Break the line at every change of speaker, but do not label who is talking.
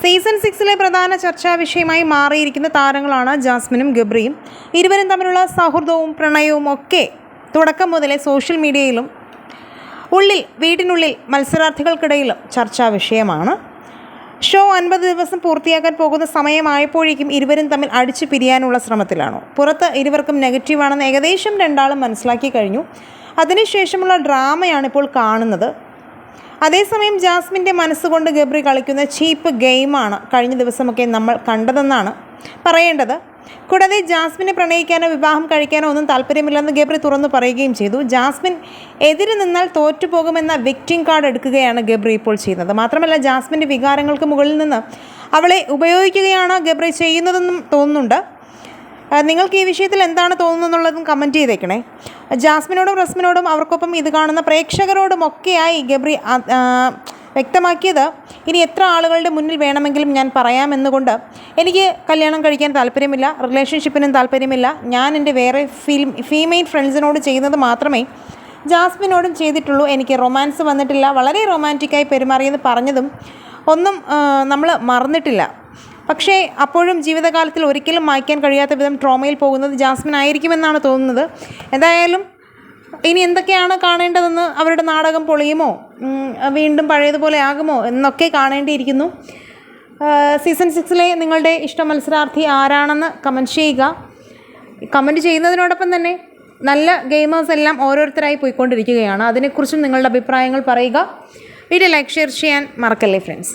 Season 6 പ്രധാന ചർച്ചാ വിഷയമായി മാറിയിരിക്കുന്ന താരങ്ങളാണ് ജാസ്മിനും ഗബ്രിയും. ഇരുവരും തമ്മിലുള്ള സൗഹൃദവും പ്രണയവും ഒക്കെ തുടക്കം മുതലേ സോഷ്യൽ മീഡിയയിലും വീട്ടിനുള്ളിൽ മത്സരാർത്ഥികൾക്കിടയിലും ചർച്ചാ വിഷയമാണ്. ഷോ 50 ദിവസം പൂർത്തിയാക്കാൻ പോകുന്ന സമയമായപ്പോഴേക്കും ഇരുവരും തമ്മിൽ അടിച്ചു പിരിയാനുള്ള ശ്രമത്തിലാണോ? പുറത്ത് ഇരുവർക്കും നെഗറ്റീവാണെന്ന് ഏകദേശം രണ്ടാളും മനസ്സിലാക്കി കഴിഞ്ഞു. അതിനുശേഷമുള്ള ഡ്രാമയാണ് ഇപ്പോൾ കാണുന്നത്. അതേസമയം ജാസ്മിൻ്റെ മനസ്സുകൊണ്ട് ഗബ്രി കളിക്കുന്ന ചീപ്പ് ഗെയിമാണ് കഴിഞ്ഞ ദിവസമൊക്കെ നമ്മൾ കണ്ടതെന്നാണ് പറയേണ്ടത്. കൂടാതെ ജാസ്മിനെ പ്രണയിക്കാനോ വിവാഹം കഴിക്കാനോ ഒന്നും താല്പര്യമില്ലെന്ന് ഗബ്രി തുറന്നു പറയുകയും ചെയ്തു. ജാസ്മിൻ എതിര് നിന്നാൽ തോറ്റുപോകുമെന്ന വിക്ടിം കാർഡ് എടുക്കുകയാണ് ഗബ്രി ഇപ്പോൾ ചെയ്യുന്നത്. മാത്രമല്ല ജാസ്മിൻ്റെ വികാരങ്ങൾക്ക് മുകളിൽ നിന്ന് അവളെ ഉപയോഗിക്കുകയാണ് ഗബ്രി ചെയ്യുന്നതെന്നും തോന്നുന്നുണ്ട്. നിങ്ങൾക്ക് ഈ വിഷയത്തിൽ എന്താണ് തോന്നുന്നതെന്നുള്ളതും കമൻറ്റ് ചെയ്തേക്കണേ. ജാസ്മിനോടും റസ്മിനോടും അവർക്കൊപ്പം ഇത് കാണുന്ന പ്രേക്ഷകരോടുമൊക്കെയായി ഗബ്രി വ്യക്തമാക്കിയത്, ഇനി എത്ര ആളുകളുടെ മുന്നിൽ വേണമെങ്കിലും ഞാൻ പറയാമെന്നുകൊണ്ട് എനിക്ക് കല്യാണം കഴിക്കാൻ താല്പര്യമില്ല, റിലേഷൻഷിപ്പിനും താല്പര്യമില്ല. ഞാൻ എൻ്റെ വേറെ ഫീമെയിൽ ഫ്രണ്ട്സിനോട് ചെയ്യുന്നത് മാത്രമേ ജാസ്മിനോടും ചെയ്തിട്ടുള്ളൂ. എനിക്ക് റൊമാൻസ് വന്നിട്ടില്ല, വളരെ റൊമാൻറ്റിക്കായി പെരുമാറിയെന്ന് പറഞ്ഞതും ഒന്നും നമ്മൾ മറന്നിട്ടില്ല. പക്ഷേ അപ്പോഴും ജീവിതകാലത്തിൽ ഒരിക്കലും മായ്ക്കാൻ കഴിയാത്ത വിധം ട്രോമയിൽ പോകുന്നത് ജാസ്മിൻ ആയിരിക്കുമെന്നാണ് തോന്നുന്നത്. എന്തായാലും ഇനി എന്തൊക്കെയാണ് കാണേണ്ടതെന്ന്, അവരുടെ നാടകം പൊളിയുമോ, വീണ്ടും പഴയതുപോലെ ആകുമോ എന്നൊക്കെ കാണേണ്ടിയിരിക്കുന്നു. സീസൺ 6 നിങ്ങളുടെ ഇഷ്ട മത്സരാർത്ഥി ആരാണെന്ന് കമൻറ്റ് ചെയ്യുക. കമൻറ്റ് ചെയ്യുന്നതിനോടൊപ്പം തന്നെ നല്ല ഗെയിമേഴ്സ് എല്ലാം ഓരോരുത്തരായി പോയിക്കൊണ്ടിരിക്കുകയാണ്. അതിനെക്കുറിച്ചും നിങ്ങളുടെ അഭിപ്രായങ്ങൾ പറയുക. വീഡിയോ ലൈക്ക് ഷെയർ ചെയ്യാൻ മറക്കല്ലേ ഫ്രണ്ട്സ്.